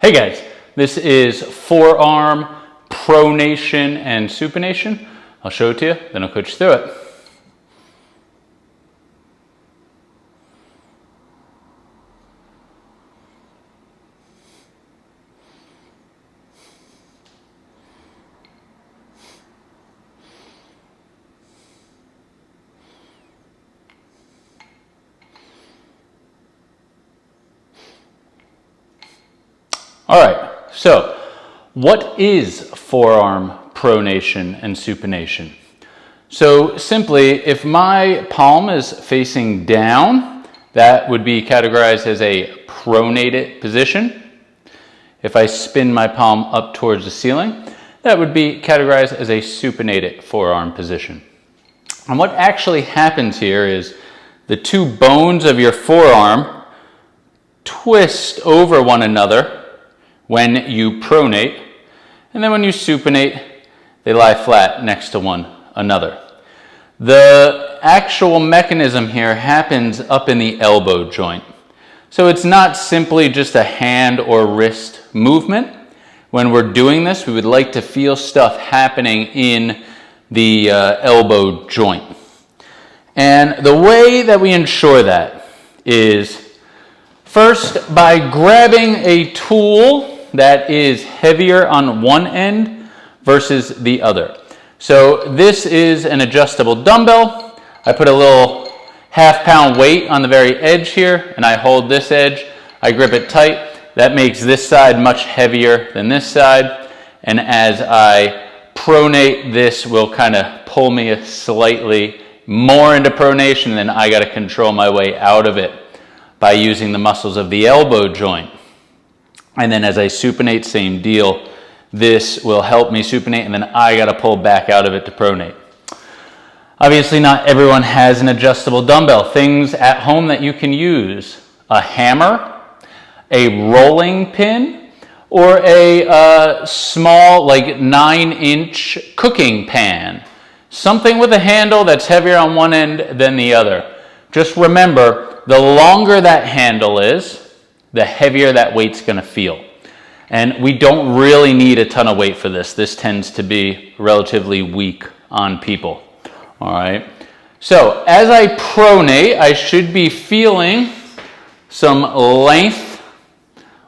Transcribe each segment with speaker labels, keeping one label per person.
Speaker 1: Hey guys, this is forearm, pronation, and supination. I'll show it to you, then I'll coach you through it. All right, so what is forearm pronation and supination? So simply, if my palm is facing down, that would be categorized as a pronated position. If I spin my palm up towards the ceiling, that would be categorized as a supinated forearm position. And what actually happens here is the two bones of your forearm twist over one another when you pronate, and then when you supinate, they lie flat next to one another. The actual mechanism here happens up in the elbow joint. So it's not simply just a hand or wrist movement. When we're doing this, we would like to feel stuff happening in the elbow joint. And the way that we ensure that is first by grabbing a tool that is heavier on one end versus the other. So this is an adjustable dumbbell. I put a little half-pound weight on the very edge here, and I hold this edge. I grip it tight. That makes this side much heavier than this side. And as I pronate, this will kind of pull me slightly more into pronation, and then I got to control my way out of it by using the muscles of the elbow joint. And then as I supinate, same deal. This will help me supinate, and then I got to pull back out of it to pronate. Obviously, not everyone has an adjustable dumbbell. Things at home that you can use: a hammer, a rolling pin, or a small, like 9-inch cooking pan. Something with a handle that's heavier on one end than the other. Just remember, the longer that handle is, the heavier that weight's going to feel. And we don't really need a ton of weight for this. This tends to be relatively weak on people. All right. So as I pronate, I should be feeling some length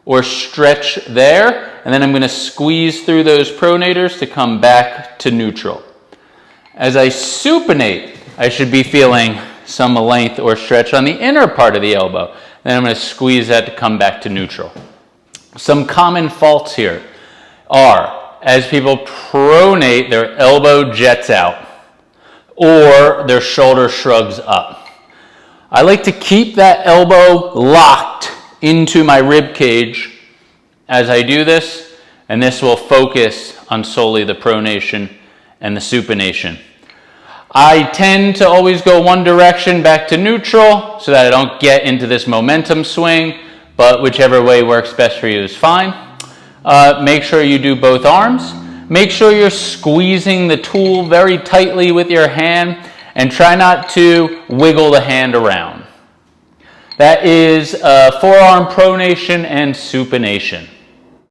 Speaker 1: or stretch there. And then I'm going to squeeze through those pronators to come back to neutral. As I supinate, I should be feeling some length or stretch on the inner part of the elbow. Then I'm going to squeeze that to come back to neutral. Some common faults here are, as people pronate, their elbow jets out or their shoulder shrugs up. I like to keep that elbow locked into my rib cage as I do this, and this will focus on solely the pronation and the supination. I tend to always go one direction back to neutral so that I don't get into this momentum swing, but whichever way works best for you is fine. Make sure you do both arms. Make sure you're squeezing the tool very tightly with your hand, and try not to wiggle the hand around. That is forearm pronation and supination.